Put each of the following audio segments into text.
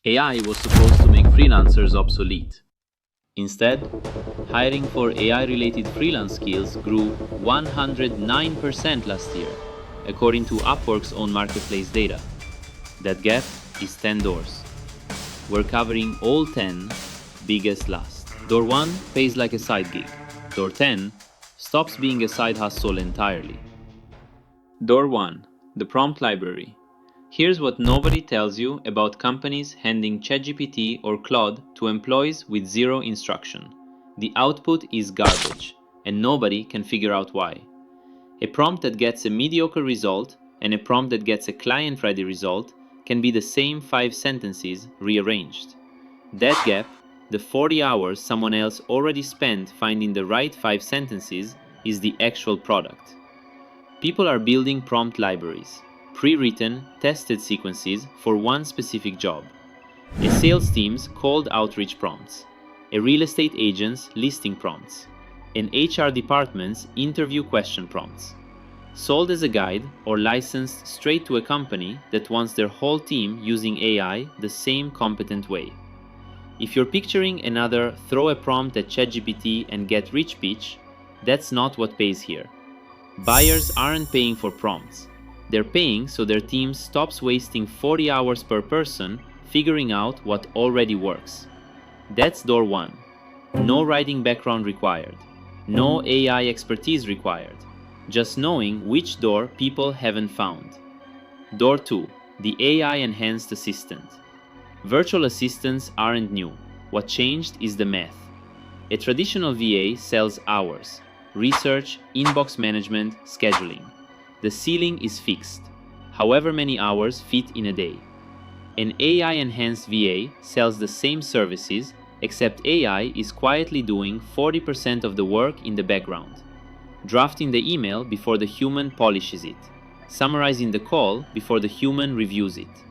AI was supposed to make freelancers obsolete. Instead, hiring for AI-related freelance skills grew 109% last year, according to Upwork's own marketplace data. That gap is 10 doors. We're covering all 10, biggest last. Door 1 pays like a side gig. Door 10 stops being a side hustle entirely. Door 1. The prompt library. Here's what nobody tells you about companies handing ChatGPT or Claude to employees with zero instruction. The output is garbage, and nobody can figure out why. A prompt that gets a mediocre result and a prompt that gets a client-ready result can be the same 5 sentences rearranged. That gap, the 40 hours someone else already spent finding the right 5 sentences, is the actual product. People are building prompt libraries, pre-written, tested sequences for one specific job. A sales team's cold outreach prompts, a real estate agent's listing prompts, an HR department's interview question prompts, sold as a guide or licensed straight to a company that wants their whole team using AI the same competent way. If you're picturing another throw a prompt at ChatGPT and get rich pitch, that's not what pays here. Buyers aren't paying for prompts. They're paying so their team stops wasting 40 hours per person figuring out what already works. That's door 1. No writing background required. No AI expertise required. Just knowing which door people haven't found. Door 2. The AI-enhanced assistant. Virtual assistants aren't new. What changed is the math. A traditional VA sells hours, research, inbox management, scheduling. The ceiling is fixed, however many hours fit in a day. An AI-enhanced VA sells the same services, except AI is quietly doing 40% of the work in the background. Drafting the email before the human polishes it. Summarizing the call before the human reviews it.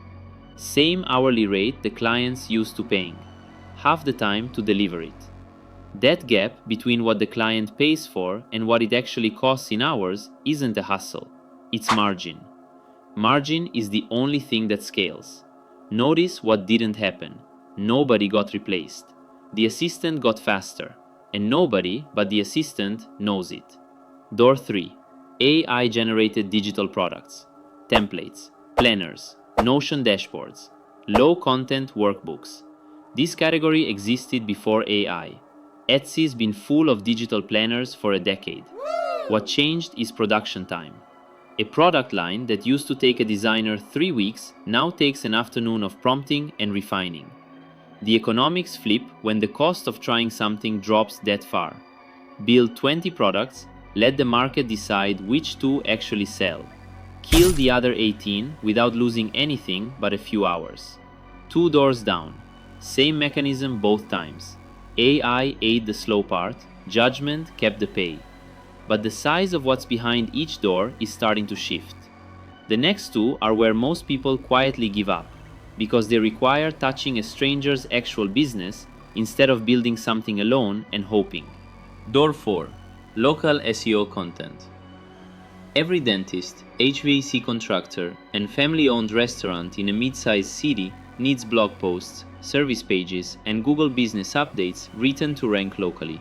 Same hourly rate the client's used to paying. Half the time to deliver it. That gap between what the client pays for and what it actually costs in hours isn't a hustle. It's margin. Margin is the only thing that scales. Notice what didn't happen. Nobody got replaced. The assistant got faster. And nobody but the assistant knows it. Door 3. AI-generated digital products. Templates, planners, Notion dashboards, low-content workbooks. This category existed before AI. Etsy's been full of digital planners for a decade. What changed is production time. A product line that used to take a designer 3 weeks now takes an afternoon of prompting and refining. The economics flip when the cost of trying something drops that far. Build 20 products, let the market decide which 2 actually sell. Kill the other 18 without losing anything but a few hours. 2 doors down. Same mechanism both times. AI ate the slow part, judgment kept the pay. But the size of what's behind each door is starting to shift. The next 2 are where most people quietly give up, because they require touching a stranger's actual business instead of building something alone and hoping. Door 4. Local SEO content. Every dentist, HVAC contractor, and family-owned restaurant in a mid-sized city needs blog posts, service pages, and Google Business updates written to rank locally.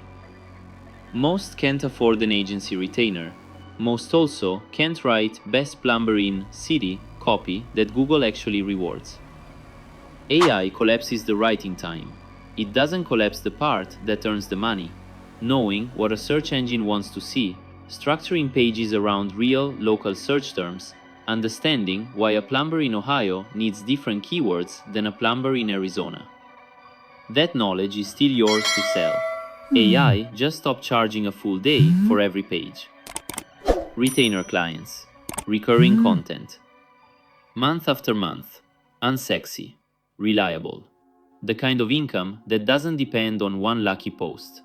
Most can't afford an agency retainer. Most also can't write best plumber in city copy that Google actually rewards. AI collapses the writing time. It doesn't collapse the part that earns the money. Knowing what a search engine wants to see, structuring pages around real, local search terms, understanding why a plumber in Ohio needs different keywords than a plumber in Arizona. That knowledge is still yours to sell. AI just stopped charging a full day for every page. Retainer clients. Recurring content. Month after month. Unsexy. Reliable. The kind of income that doesn't depend on one lucky post.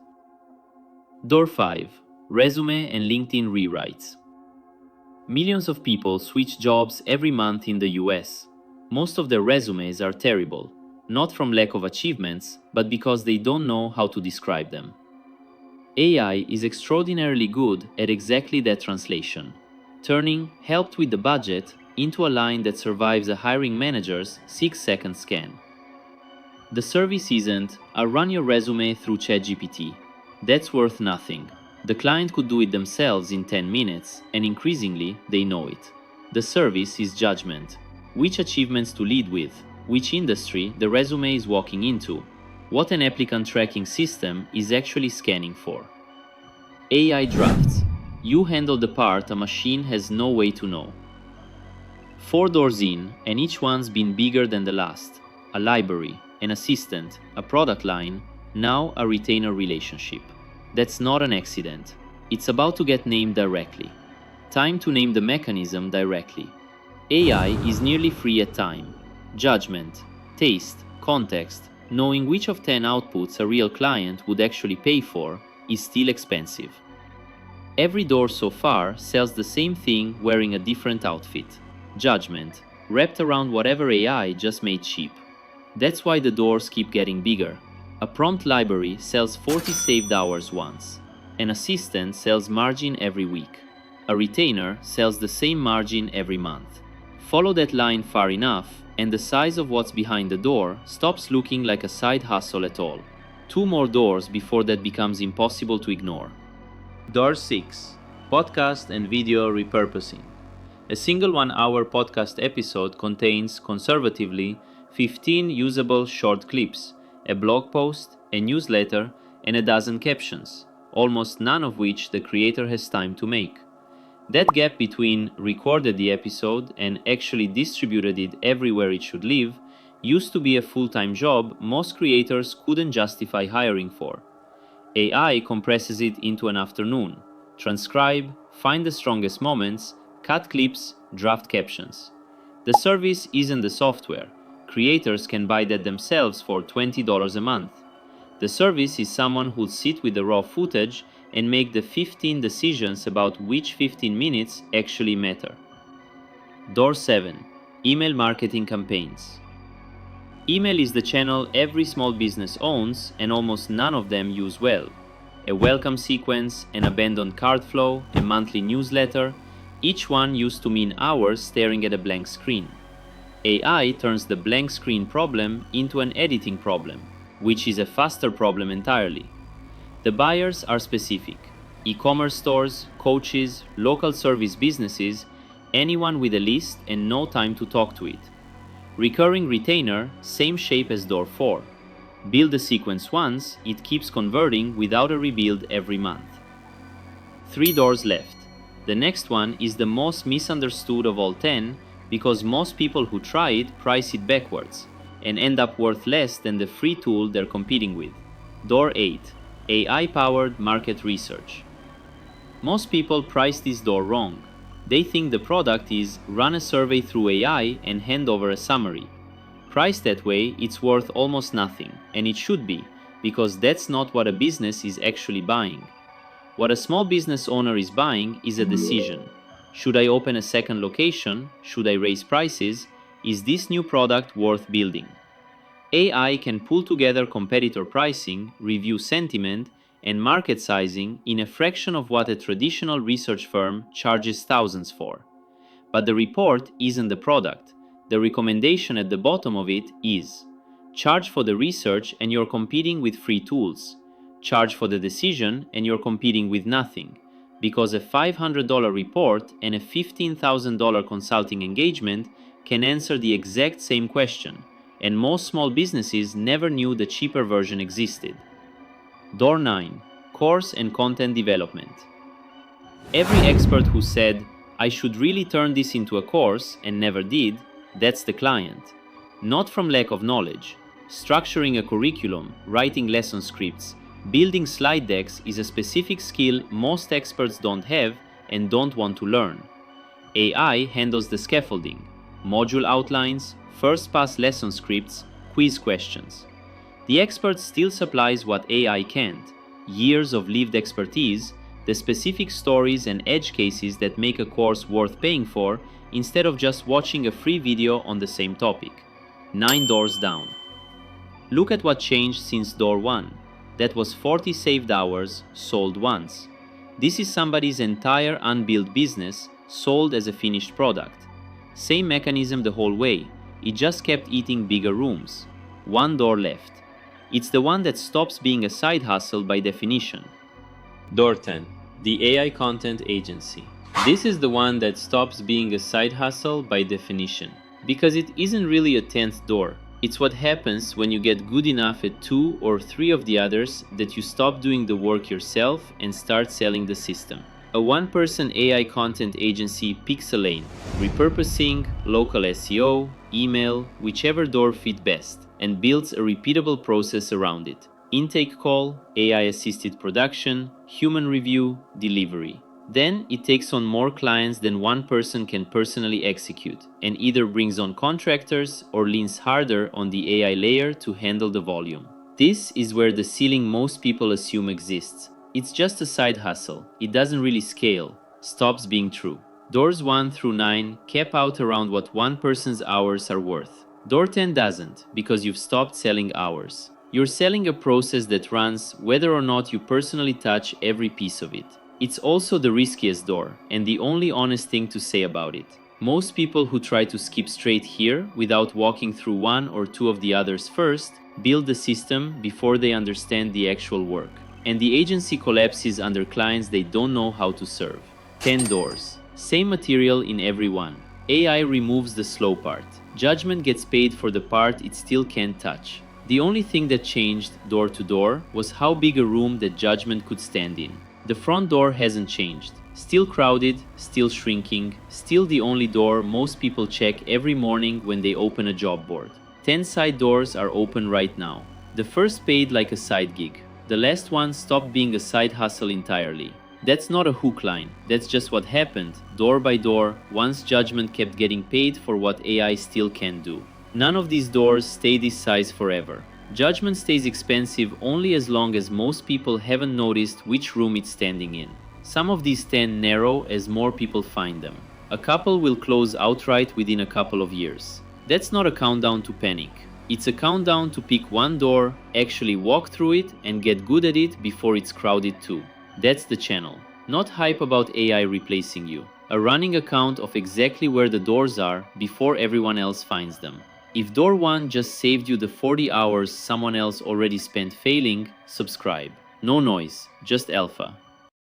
Door 5. Resume and LinkedIn rewrites. Millions of people switch jobs every month in the US. Most of their resumes are terrible, not from lack of achievements, but because they don't know how to describe them. AI is extraordinarily good at exactly that translation, turning "helped with the budget" into a line that survives a hiring manager's 6-second scan. The service isn't, I'll run your resume through ChatGPT. That's worth nothing. The client could do it themselves in 10 minutes, and increasingly, they know it. The service is judgment. Which achievements to lead with, which industry the resume is walking into, what an applicant tracking system is actually scanning for. AI drafts. You handle the part a machine has no way to know. 4 doors in, and each one's been bigger than the last. A library, an assistant, a product line, now a retainer relationship. That's not an accident. It's about to get named directly. Time to name the mechanism directly. AI is nearly free at time. Judgment, taste, context, knowing which of 10 outputs a real client would actually pay for is still expensive. Every door so far sells the same thing wearing a different outfit. Judgment, wrapped around whatever AI just made cheap. That's why the doors keep getting bigger. A prompt library sells 40 saved hours once. An assistant sells margin every week. A retainer sells the same margin every month. Follow that line far enough, and the size of what's behind the door stops looking like a side hustle at all. 2 more doors before that becomes impossible to ignore. Door 6. Podcast and video repurposing. A single 1-hour podcast episode contains, conservatively, 15 usable short clips, a blog post, a newsletter, and a dozen captions, almost none of which the creator has time to make. That gap between recorded the episode and actually distributed it everywhere it should live used to be a full-time job most creators couldn't justify hiring for. AI compresses it into an afternoon. Transcribe, find the strongest moments, cut clips, draft captions. The service isn't the software. Creators can buy that themselves for $20 a month. The service is someone who'll sit with the raw footage and make the 15 decisions about which 15 minutes actually matter. Door 7. Email marketing campaigns. Email is the channel every small business owns and almost none of them use well. A welcome sequence, an abandoned cart flow, a monthly newsletter, each one used to mean hours staring at a blank screen. AI turns the blank screen problem into an editing problem, which is a faster problem entirely. The buyers are specific: e-commerce stores, coaches, local service businesses, anyone with a list and no time to talk to it. Recurring retainer, same shape as door 4. Build the sequence once, it keeps converting without a rebuild every month. 3 doors left. The next one is the most misunderstood of all 10 because most people who try it price it backwards and end up worth less than the free tool they're competing with. Door 8. AI-powered market research. Most people price this door wrong. They think the product is run a survey through AI and hand over a summary. Priced that way, it's worth almost nothing, and it should be, because that's not what a business is actually buying. What a small business owner is buying is a decision. Should I open a second location? Should I raise prices? Is this new product worth building? AI can pull together competitor pricing, review sentiment, and market sizing in a fraction of what a traditional research firm charges thousands for. But the report isn't the product. The recommendation at the bottom of it is: charge for the research and you're competing with free tools. Charge for the decision and you're competing with nothing, because a $500 report and a $15,000 consulting engagement can answer the exact same question, and most small businesses never knew the cheaper version existed. Door 9. Course and content development. Every expert who said, "I should really turn this into a course," and never did, that's the client. Not from lack of knowledge. Structuring a curriculum, writing lesson scripts, building slide decks is a specific skill most experts don't have and don't want to learn. AI handles the scaffolding, module outlines, first-pass lesson scripts, quiz questions. The expert still supplies what AI can't: years of lived expertise, the specific stories and edge cases that make a course worth paying for instead of just watching a free video on the same topic. 9 doors down. Look at what changed since door 1. That was 40 saved hours, sold once. This is somebody's entire unbuilt business, sold as a finished product. Same mechanism the whole way, it just kept eating bigger rooms. one door left. It's the one that stops being a side hustle by definition. Door 10. The AI Content Agency. This is the one that stops being a side hustle by definition, because it isn't really a 10th door. It's what happens when you get good enough at 2 or 3 of the others that you stop doing the work yourself and start selling the system. A one-person AI content agency picks a lane: repurposing, local SEO, email, whichever door fit best, and builds a repeatable process around it. Intake call, AI-assisted production, human review, delivery. Then it takes on more clients than one person can personally execute, and either brings on contractors or leans harder on the AI layer to handle the volume. This is where the ceiling most people assume exists. It's just a side hustle, it doesn't really scale, stops being true. Doors 1 through 9 cap out around what one person's hours are worth. Door 10 doesn't, because you've stopped selling hours. You're selling a process that runs whether or not you personally touch every piece of it. It's also the riskiest door, and the only honest thing to say about it. Most people who try to skip straight here without walking through one or two of the others first build the system before they understand the actual work. And the agency collapses under clients they don't know how to serve. 10 doors. Same material in every one. AI removes the slow part. Judgment gets paid for the part it still can't touch. The only thing that changed door to door was how big a room that judgment could stand in. The front door hasn't changed. Still crowded, still shrinking, still the only door most people check every morning when they open a job board. 10 side doors are open right now. The first paid like a side gig. The last one stopped being a side hustle entirely. That's not a hook line, that's just what happened, door by door, once judgment kept getting paid for what AI still can't do. None of these doors stay this size forever. Judgment stays expensive only as long as most people haven't noticed which room it's standing in. Some of these 10 narrow as more people find them. A couple will close outright within a couple of years. That's not a countdown to panic. It's a countdown to pick one door, actually walk through it, and get good at it before it's crowded too. That's the channel. Not hype about AI replacing you. A running account of exactly where the doors are before everyone else finds them. If door 1 just saved you the 40 hours someone else already spent failing, subscribe. No noise, just alpha.